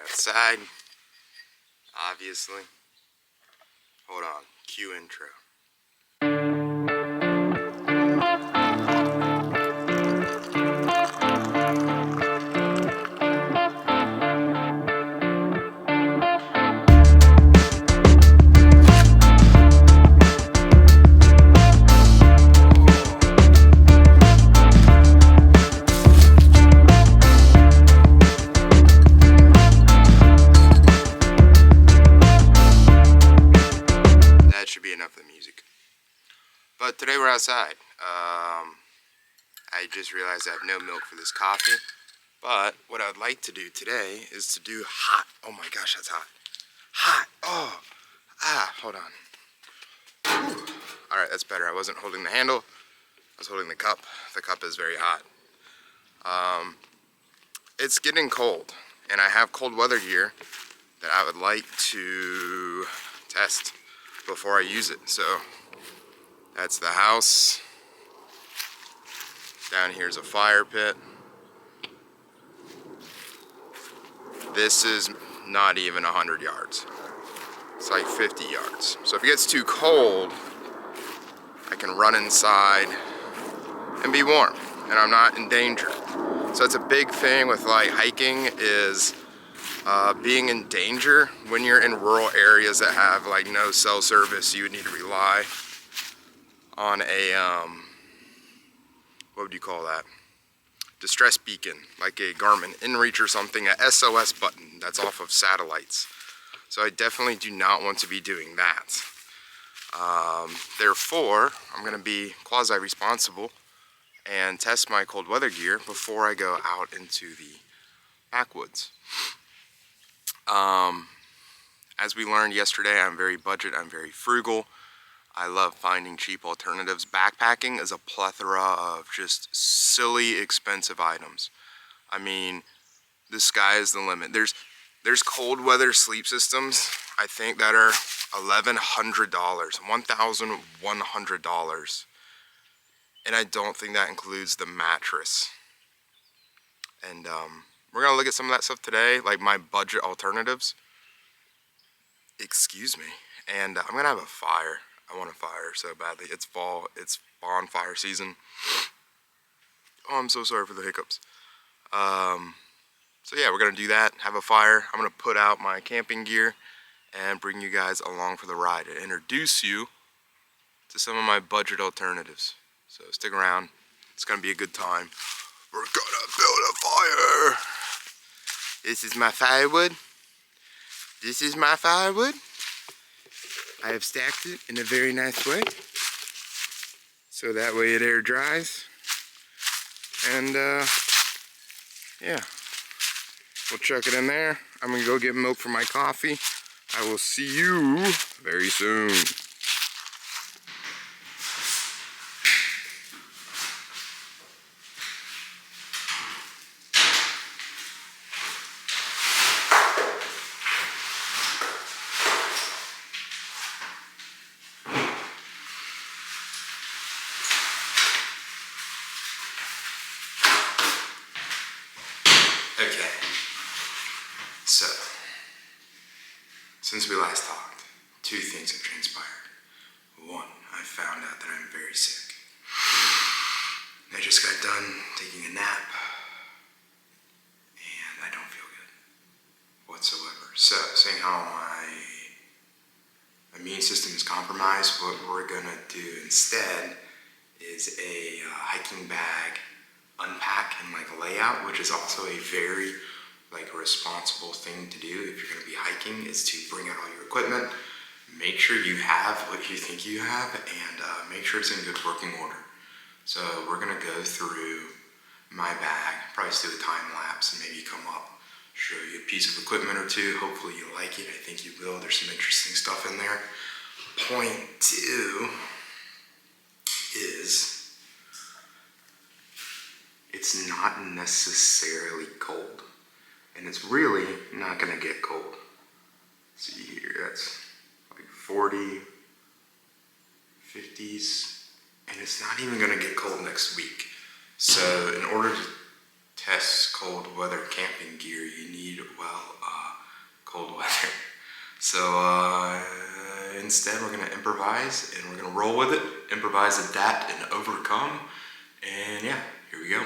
outside, obviously. Hold on, cue intro. That should be enough of the music. But today we're outside. I just realized I have no milk for this coffee. But what I would like to do today is to do hot. Oh my gosh, that's hot. Hot. Oh. Hold on. Whew. All right, that's better. I wasn't holding the handle. I was holding the cup. The cup is very hot. It's getting cold, and I have cold weather gear that I would like to test before I use it. So that's the house. Down here's a fire pit. This is not even 100 yards. It's like 50 yards. So if it gets too cold, I can run inside and be warm, and I'm not in danger. So it's a big thing with like hiking is being in danger when you're in rural areas that have like no cell service. You would need to rely on a what would you call that? Distress beacon, like a Garmin InReach or something, a SOS button that's off of satellites. So I definitely do not want to be doing that. Therefore, I'm going to be quasi-responsible and test my cold weather gear before I go out into the backwoods. As we learned yesterday, I'm very budget, I'm very frugal. I love finding cheap alternatives. Backpacking is a plethora of just silly expensive items. I mean, the sky is the limit. There's cold weather sleep systems, I think, that are $1,100, $1,100. And I don't think that includes the mattress. And we're gonna look at some of that stuff today, like my budget alternatives. Excuse me. And I'm gonna have a fire. I want a fire so badly. It's fall, it's bonfire season. Oh, I'm so sorry for the hiccups. So yeah, we're gonna do that, have a fire. I'm gonna put out my camping gear and bring you guys along for the ride and introduce you to some of my budget alternatives. So stick around, it's gonna be a good time. We're gonna build a fire. This is my firewood. This is my firewood. I have stacked it in a very nice way, so that way it air dries. And yeah, we'll chuck it in there. I'm gonna go get milk for my coffee. I will see you very soon. Okay, so since we last talked, two things have transpired. One, I found out that I'm very sick. I just got done taking a nap, and I don't feel good whatsoever. So, seeing how my immune system is compromised, what we're gonna do instead is a hiking bag unpack and like layout, which is also a very like responsible thing to do if you're going to be hiking, is to bring out all your equipment, make sure you have what you think you have, and make sure it's in good working order. So we're going to go through my bag, probably just do a time lapse and maybe come up, show you a piece of equipment or two. Hopefully you like it. I think you will. There's some interesting stuff in there. Point two is it's not necessarily cold, and it's really not gonna get cold. See here, that's like 40, 50s, and it's not even gonna get cold next week. So in order to test cold weather camping gear, you need, well, cold weather. So instead we're gonna improvise and we're gonna roll with it, improvise, adapt, and overcome. And yeah, here we go.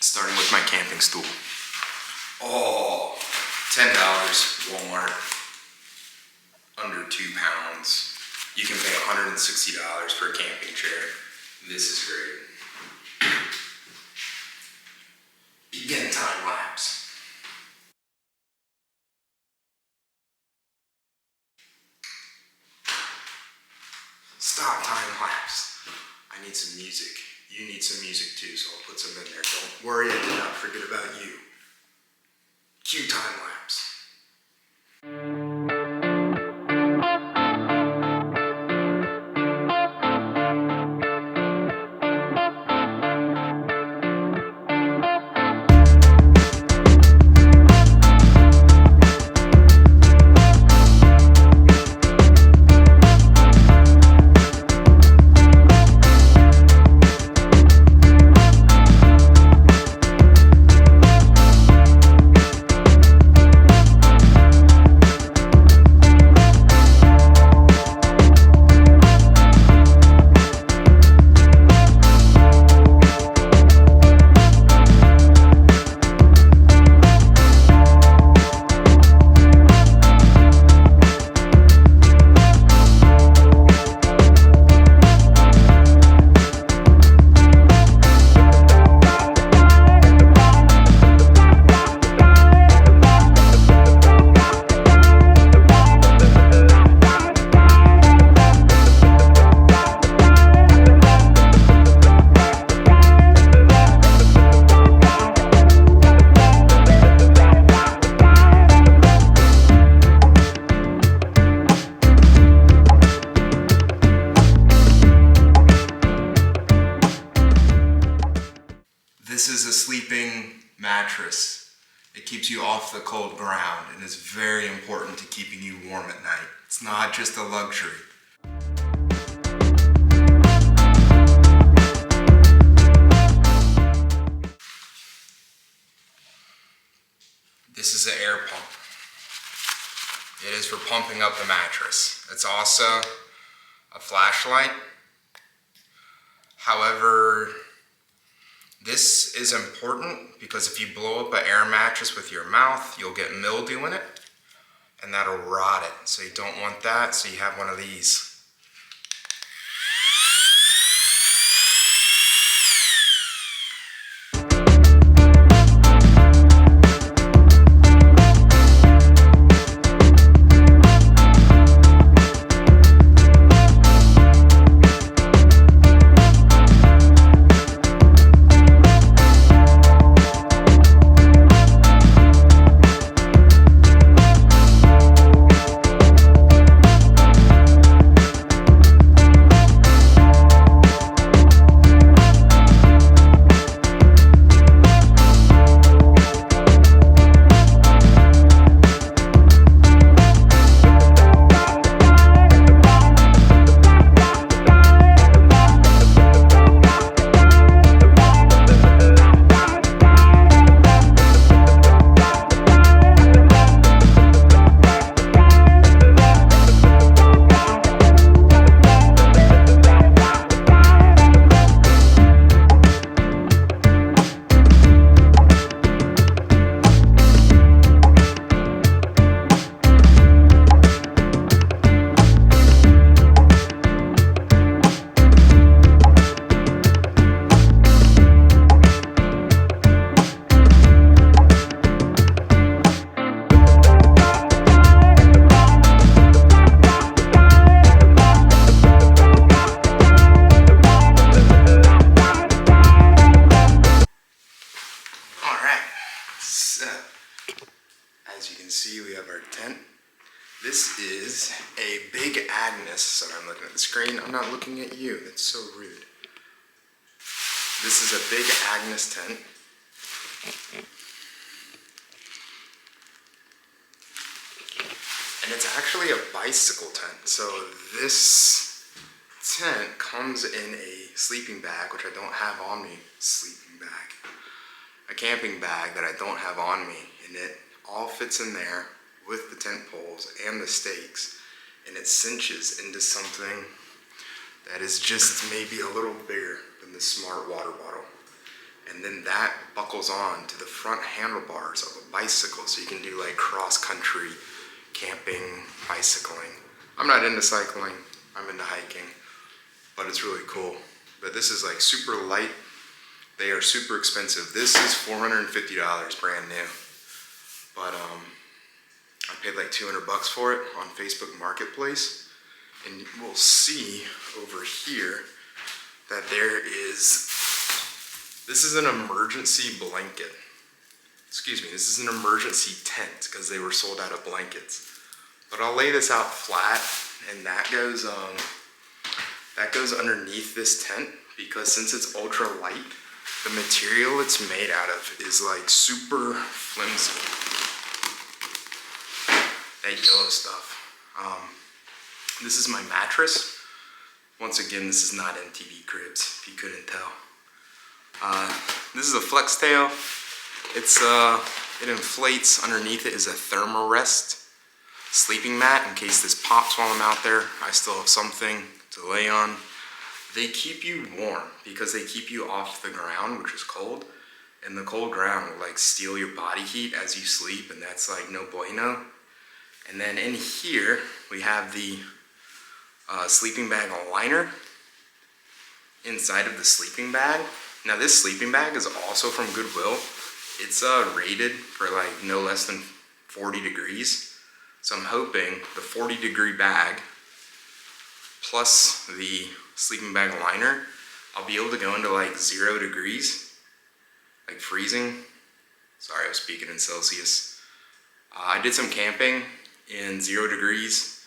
Starting with my camping stool. Oh, $10, Walmart, under 2 pounds. You can pay $160 for a camping chair. This is great. Begin time lapse. Stop time lapse. I need some music. You need some music too, so I'll put some in there. Don't worry, I did not forget about you. Cue time lapse. This is a sleeping mattress. It keeps you off the cold ground and is very important to keeping you warm at night. It's not just a luxury. This is an air pump. It is for pumping up the mattress. It's also a flashlight. However, this is important because if you blow up an air mattress with your mouth, you'll get mildew in it and that'll rot it. So you don't want that, so you have one of these. As you can see, we have our tent. This is a Big Agnes. Sorry, I'm looking at the screen. I'm not looking at you. That's so rude. This is a Big Agnes tent. And it's actually a bicycle tent. So this tent comes in a sleeping bag, which I don't have on me. Sleeping bag. A camping bag that I don't have on me. And it all fits in there with the tent poles and the stakes, and it cinches into something that is just maybe a little bigger than the Smart water bottle. And then that buckles on to the front handlebars of a bicycle, so you can do like cross-country camping, bicycling. I'm not into cycling, I'm into hiking, but it's really cool. But this is like super light. They are super expensive. This is $450 brand new. But I paid like 200 bucks for it on Facebook Marketplace. And we'll see over here that this is an emergency blanket. Excuse me, this is an emergency tent because they were sold out of blankets. But I'll lay this out flat, and that goes underneath this tent, because since it's ultra light, the material it's made out of is like super flimsy. That yellow stuff. This is my mattress. Once again, this is not MTV Cribs, if you couldn't tell. This is a flex tail. It inflates. Underneath it is a Thermarest sleeping mat in case this pops while I'm out there. I still have something to lay on. They keep you warm because they keep you off the ground, which is cold. And the cold ground will like steal your body heat as you sleep, and that's like no bueno. And then in here, we have the sleeping bag liner inside of the sleeping bag. Now this sleeping bag is also from Goodwill. It's rated for like no less than 40 degrees. So I'm hoping the 40-degree bag plus the sleeping bag liner, I'll be able to go into like 0 degrees, like freezing. Sorry, I was speaking in Celsius. I did some camping in 0 degrees,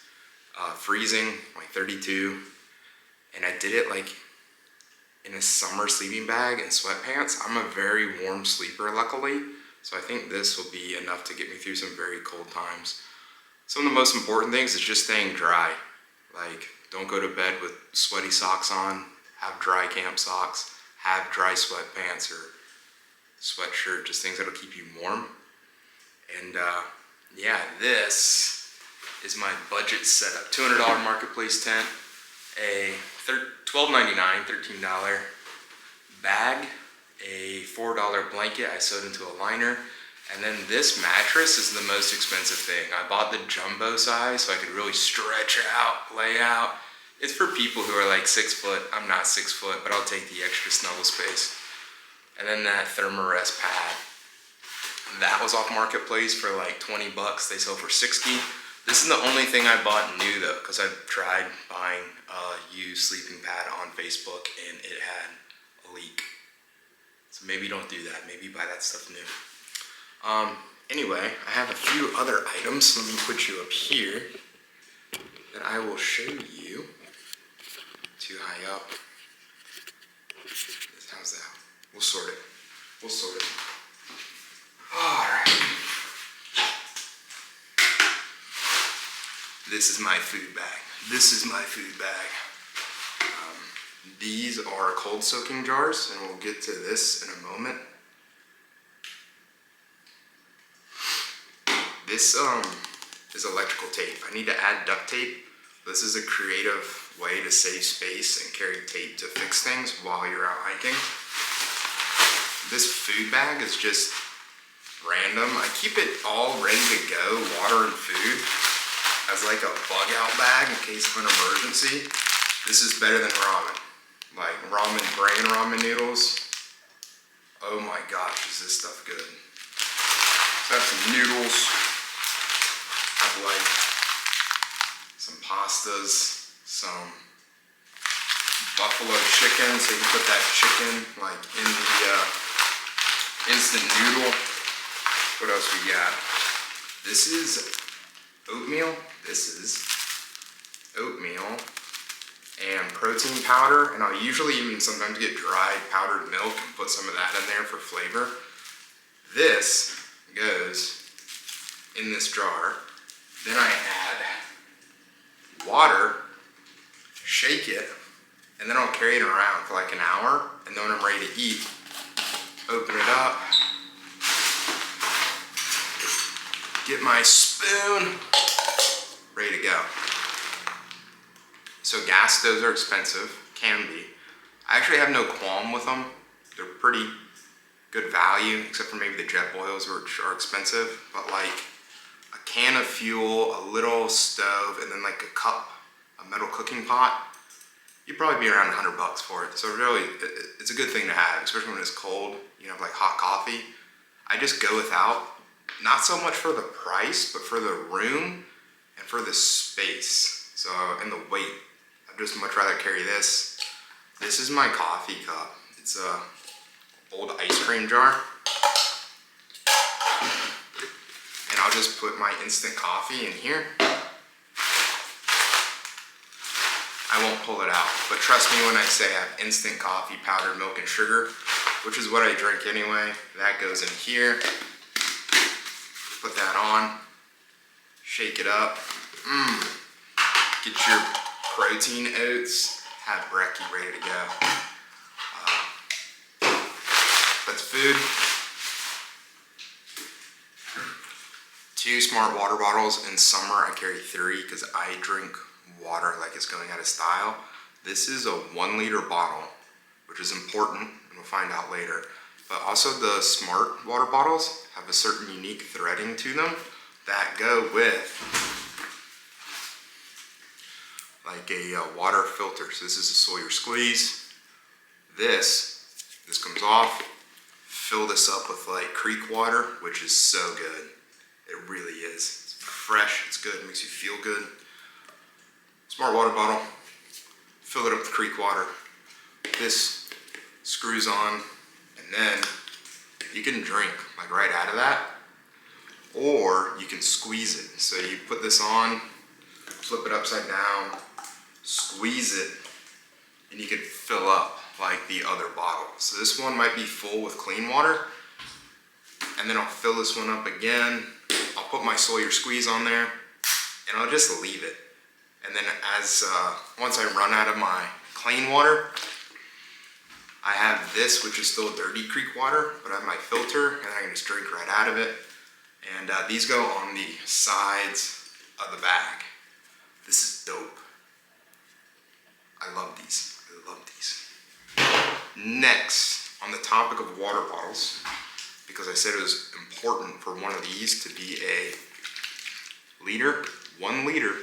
freezing, like 32, and I did it like in a summer sleeping bag and sweatpants. I'm a very warm sleeper, luckily, so I think this will be enough to get me through some very cold times. Some of the most important things is just staying dry. Like, don't go to bed with sweaty socks on, have dry camp socks, have dry sweatpants or sweatshirt, just things that'll keep you warm. And yeah, this is my budget setup. $200 Marketplace tent, a $12.99, $13 bag, a $4 blanket I sewed into a liner, and then this mattress is the most expensive thing. I bought the jumbo size so I could really stretch out, lay out. It's for people who are like 6 foot. I'm not 6 foot, but I'll take the extra snuggle space. And then that Thermarest pad. That was off Marketplace for like 20 bucks. They sell for 60. This is the only thing I bought new though, because I've tried buying a used sleeping pad on Facebook and it had a leak. So maybe don't do that. Maybe buy that stuff new. Anyway, I have a few other items. Let me put you up here that I will show you. Too high up. How's that? We'll sort it. Alright. This is my food bag. These are cold soaking jars, and we'll get to this in a moment. This is electrical tape. I need to add duct tape. This is a creative way to save space and carry tape to fix things while you're out hiking. This food bag is just random. I keep it all ready to go, water and food, as like a bug out bag in case of an emergency. This is better than ramen. Like brain ramen noodles. Oh my gosh, is this stuff good. So I have some noodles. I have like some pastas, some buffalo chicken, so you can put that chicken like in the instant noodle. What else we got? This is oatmeal. And protein powder, and I'll usually even sometimes get dried powdered milk and put some of that in there for flavor. This goes in this jar. Then I add water, shake it, and then I'll carry it around for like an hour, and then when I'm ready to eat, open it up, get my spoon, ready to go. So gas stoves are expensive, can be. I actually have no qualm with them. They're pretty good value, except for maybe the jet boils, which are expensive. But like a can of fuel, a little stove, and then like a cup, a metal cooking pot, you'd probably be around $100 for it. So really, it's a good thing to have, especially when it's cold. You have like hot coffee. I just go without, not so much for the price, but for the room and for the space. So, and the weight. I'd just much rather carry this. This is my coffee cup. It's a old ice cream jar. And I'll just put my instant coffee in here. I won't pull it out, but trust me when I say I have instant coffee, powdered milk, and sugar, which is what I drink anyway. That goes in here. Put that on. Shake it up. Get your protein oats. Have brekkie ready to go. That's food. 2 smart water bottles. In summer, I carry 3 because I drink water like it's going out of style. This is a 1 liter bottle, which is important, and we'll find out later. But also the smart water bottles have a certain unique threading to them that go with like a water filter. So this is a Sawyer squeeze. This comes off. Fill this up with like creek water, which is so good. It really is. It's fresh, it's good, it makes you feel good. Smart water bottle, fill it up with creek water. This screws on, and then you can drink like right out of that, or you can squeeze it. So you put this on, flip it upside down, squeeze it, and you can fill up like the other bottle. So this one might be full with clean water, and then I'll fill this one up again. I'll put my Sawyer squeeze on there, and I'll just leave it. And then once I run out of my clean water, I have this, which is still dirty creek water, but I have my filter, and I can just drink right out of it. And these go on the sides of the bag. This is dope. I love these. I love these. Next, on the topic of water bottles, because I said it was important for one of these to be a liter, 1 liter.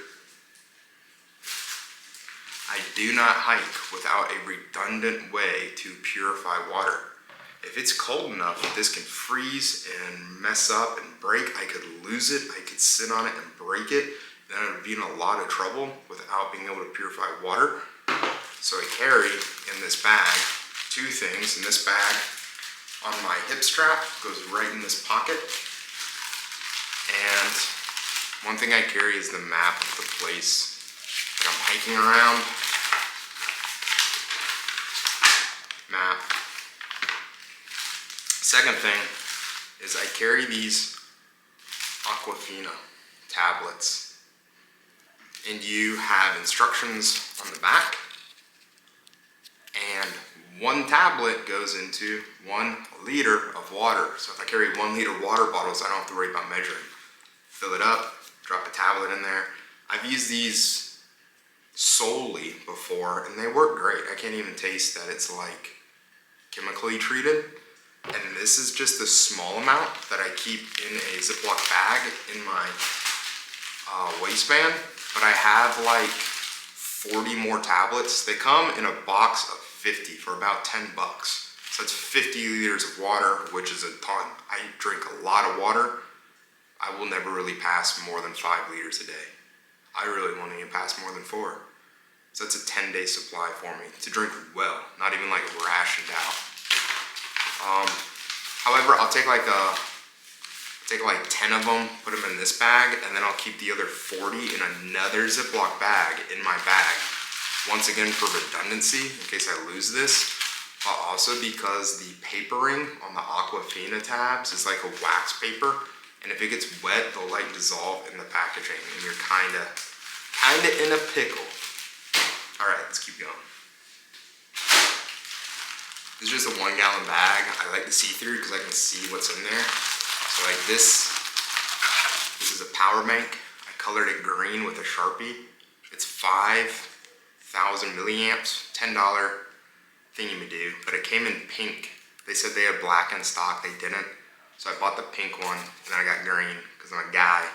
I do not hike without a redundant way to purify water. If it's cold enough that this can freeze and mess up and break, I could lose it, I could sit on it and break it, then I would be in a lot of trouble without being able to purify water. So I carry in this bag 2 things. In this bag, on my hip strap, goes right in this pocket. And one thing I carry is the map of the place that I'm hiking around. Map. Second thing is I carry these Aquafina tablets, and you have instructions on the back, and 1 tablet goes into 1 liter of water. So if I carry 1 liter water bottles, I don't have to worry about measuring. Fill it up, drop a tablet in there. I've used these solely before, and they work great. I can't even taste that it's like chemically treated. And this is just a small amount that I keep in a Ziploc bag in my waistband. But I have like 40 more tablets. They come in a box of 50 for about $10. So it's 50 liters of water, which is a ton. I drink a lot of water. I will never really pass more than 5 liters a day. I really won't even pass more than 4. So that's a 10-day supply for me to drink well, not even like rationed out. However, I'll take like 10 of them, put them in this bag, and then I'll keep the other 40 in another Ziploc bag in my bag. Once again, for redundancy, in case I lose this, but also because the papering on the Aquafina tabs is like a wax paper, and if it gets wet, they'll like dissolve in the packaging, and you're kinda in a pickle. All right, let's keep going. This is just a 1 gallon bag. I like to see through because I can see what's in there. So like this This is a power bank. I colored it green with a Sharpie. It's 5,000 milliamps, $10 thingy-ma-do, but it came in pink. They said they had black in stock, they didn't. So I bought the pink one, and then I got green, because I'm a guy.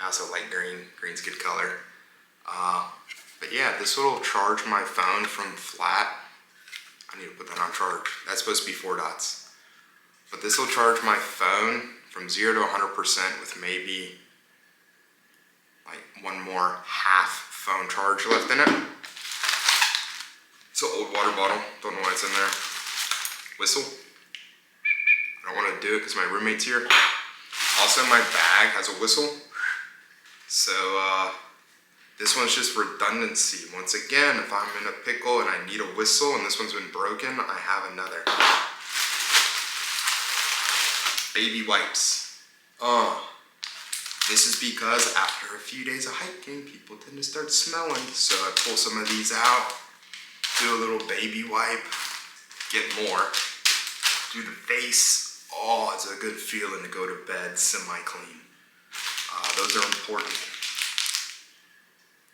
I also like green, green's a good color. But yeah, this will charge my phone from flat. I need to put that on charge. That's supposed to be 4 dots. But this will charge my phone from 0 to 100% with maybe like one more half phone charge left in it. It's an old water bottle, don't know why it's in there. Whistle. I don't want to do it because my roommate's here. Also, my bag has a whistle. So, this one's just redundancy. Once again, if I'm in a pickle and I need a whistle and this one's been broken, I have another. Baby wipes. This is because after a few days of hiking, people tend to start smelling. So I pull some of these out, do a little baby wipe, get more. Do the face. Oh, it's a good feeling to go to bed semi-clean. Those are important.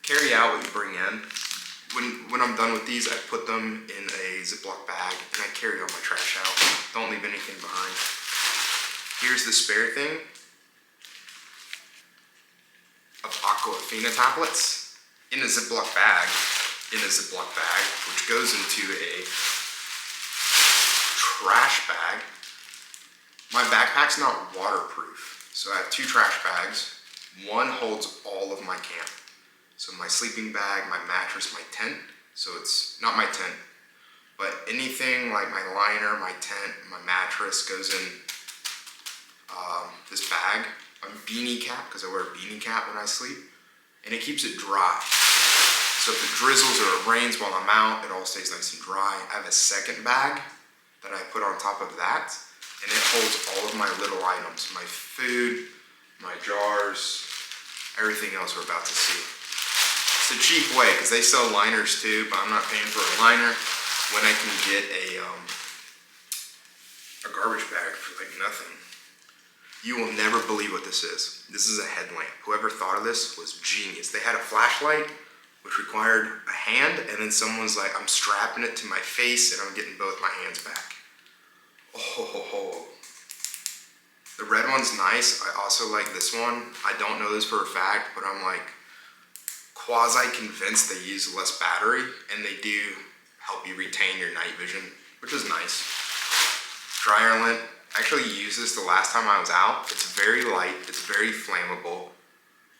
Carry out what you bring in. When I'm done with these, I put them in a Ziploc bag and I carry all my trash out. Don't leave anything behind. Here's the spare thing of Aquafina tablets in a Ziploc bag, which goes into a trash bag. My backpack's not waterproof, so I have 2 trash bags. One holds all of my camp. So my sleeping bag, my mattress, my tent. So it's not my tent, but anything like my liner, my tent, my mattress goes in this bag. A beanie cap, because I wear a beanie cap when I sleep, and it keeps it dry. So if it drizzles or it rains while I'm out, it all stays nice and dry. I have a second bag that I put on top of that, and it holds all of my little items, my food, my jars, everything else we're about to see. It's a cheap way, because they sell liners too, but I'm not paying for a liner when I can get a garbage bag for like nothing. You will never believe what this is. This is a headlamp. Whoever thought of this was genius. They had a flashlight, which required a hand, and then someone's like, I'm strapping it to my face and I'm getting both my hands back. Oh, the red one's nice. I also like this one. I don't know this for a fact, but I'm like quasi-convinced they use less battery, and they do help you retain your night vision, which is nice. Dryer lint. I actually used this the last time I was out. It's very light, it's very flammable.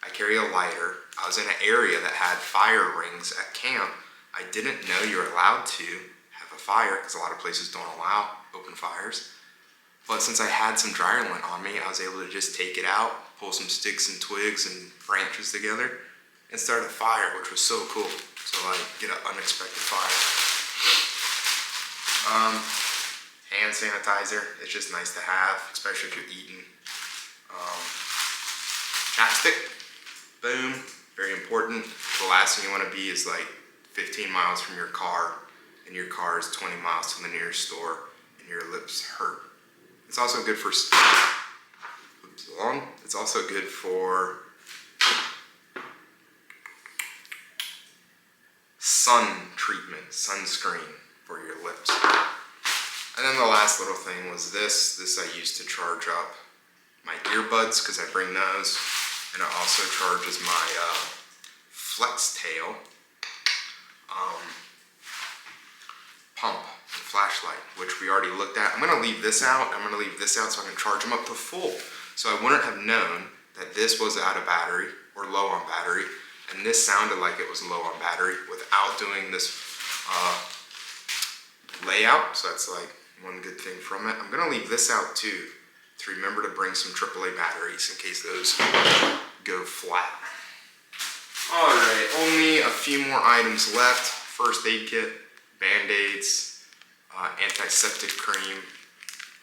I carry a lighter. I was in an area that had fire rings at camp. I didn't know you're allowed to have a fire, because a lot of places don't allow open fires. But since I had some dryer lint on me, I was able to just take it out, pull some sticks and twigs and branches together, and start a fire, which was so cool. So I get an unexpected fire. Hand sanitizer, it's just nice to have, especially if you're eating. Chapstick, boom, very important. The last thing you want to be is like 15 miles from your car, and your car is 20 miles to the nearest store, and your lips hurt. It's also good for, it's also good for sun treatment, sunscreen for your lips. And then the last little thing was this. This I use to charge up my earbuds, because I bring those. And it also charges my FlexTail pump and flashlight, which we already looked at. I'm gonna leave this out. I'm gonna leave this out so I can charge them up to full. So I wouldn't have known that this was out of battery or low on battery. And this sounded like it was low on battery without doing this layout. So that's like one good thing from it. I'm gonna leave this out too, to remember to bring some AAA batteries in case those go flat. All right, only a few more items left. First aid kit, Band-Aids, antiseptic cream,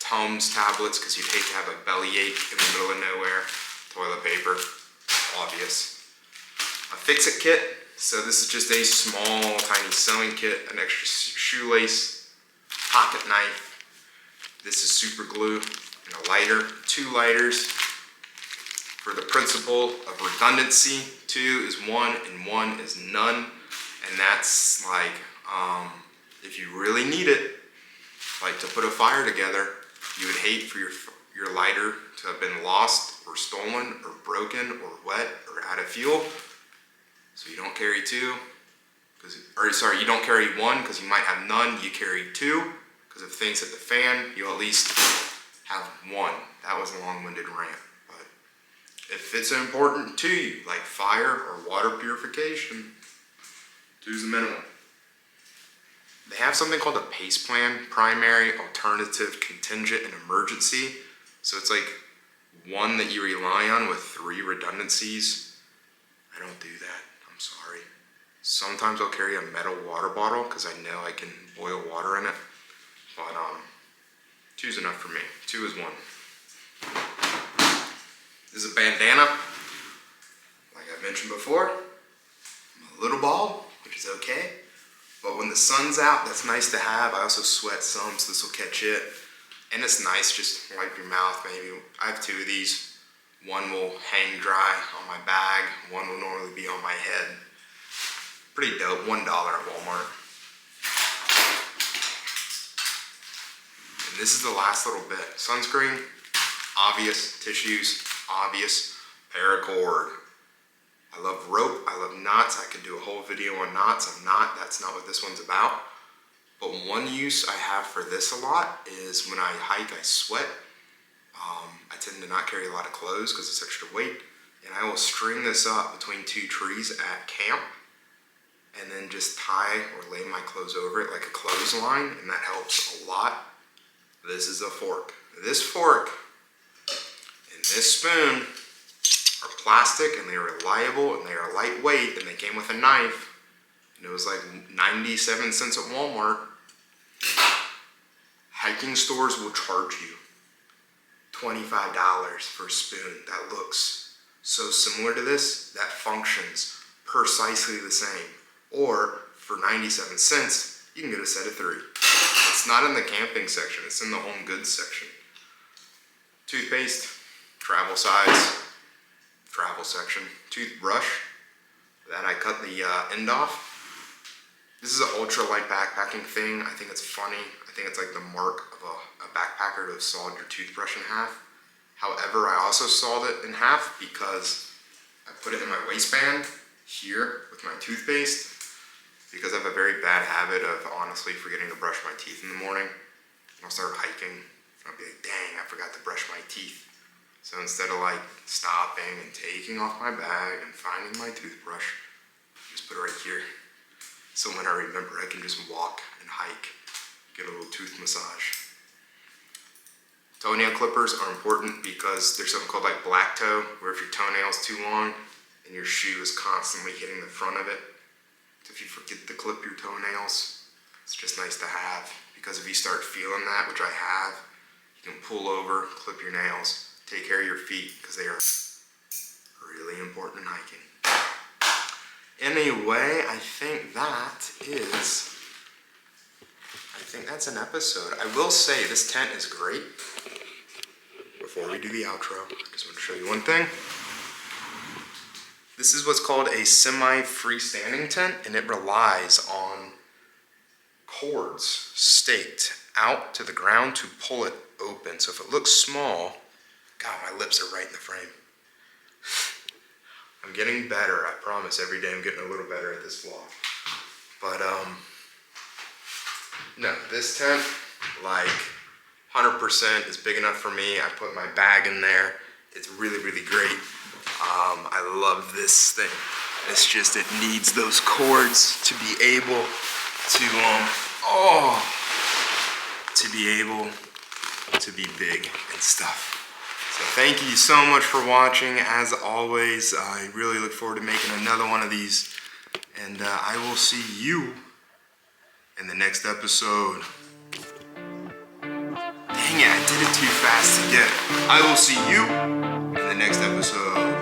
Tums tablets, because you'd hate to have a bellyache in the middle of nowhere, toilet paper, obvious. A fix-it kit, so this is just a small, tiny sewing kit, an extra shoelace, pocket knife. This is super glue and a lighter, 2 lighters, for the principle of redundancy. 2 is 1 and 1 is none. And that's like, if you really need it, like to put a fire together, you would hate for your lighter to have been lost or stolen or broken or wet or out of fuel. So you don't carry 2, you don't carry 1 because you might have none. You carry 2 because if things hit the fan, you'll at least have 1. That was a long-winded rant, but if it's important to you, like fire or water purification, 2's the minimum. They have something called a PACE plan, primary, alternative, contingent, and emergency. So it's like one that you rely on with 3 redundancies. I don't do that, I'm sorry. Sometimes I'll carry a metal water bottle because I know I can boil water in it. But 2's enough for me. 2 is 1. This is a bandana. Like I mentioned before, I'm a little bald, which is okay. But when the sun's out, that's nice to have. I also sweat some, so this will catch it. And it's nice, just wipe your mouth maybe. I have 2 of these. One will hang dry on my bag. One will normally be on my head. Pretty dope, $1 at Walmart. And this is the last little bit. Sunscreen, obvious. Tissues, obvious. Paracord. I love rope, I love knots. I could do a whole video on knots. That's not what this one's about. But one use I have for this a lot is when I hike, I sweat. I tend to not carry a lot of clothes because it's extra weight. And I will string this up between 2 trees at camp and then just tie or lay my clothes over it like a clothesline, and that helps a lot. This is a fork. This fork and this spoon are plastic and they are reliable and they are lightweight, and they came with a knife, and it was like 97 cents at Walmart. Hiking stores will charge you $25 for a spoon that looks so similar to this, that functions precisely the same. Or for 97 cents, you can get a set of 3. It's not in the camping section, it's in the home goods section. Toothpaste, travel size, travel section. Toothbrush, that I cut the end off. This is an ultra light backpacking thing. I think it's funny. I think it's like the mark of a backpacker to have sawed your toothbrush in half. However, I also sawed it in half because I put it in my waistband here with my toothpaste, because I have a very bad habit of honestly forgetting to brush my teeth in the morning. I'll start hiking and I'll be like, dang, I forgot to brush my teeth. So instead of like stopping and taking off my bag and finding my toothbrush, I just put it right here. So when I remember, I can just walk and hike, get a little tooth massage. Toenail clippers are important because there's something called like black toe, where if your toenail's too long and your shoe is constantly hitting the front of it, so if you forget to clip your toenails, it's just nice to have, because if you start feeling that, which I have, you can pull over, clip your nails, take care of your feet, because they are really important in hiking. Anyway, I think that's an episode. I will say this tent is great. Before we do the outro, I just want to show you one thing. This is what's called a semi-freestanding tent, and it relies on cords staked out to the ground to pull it open. So if it looks small, God, my lips are right in the frame. I'm getting better, I promise. Every day I'm getting a little better at this vlog. But no, this tent, like 100% is big enough for me. I put my bag in there. It's really, really great. I love this thing. It's just, it needs those cords to be able to be big and stuff. So thank you so much for watching. As always, I really look forward to making another one of these. And I will see you in the next episode. Dang it, I did it too fast again. I will see you in the next episode.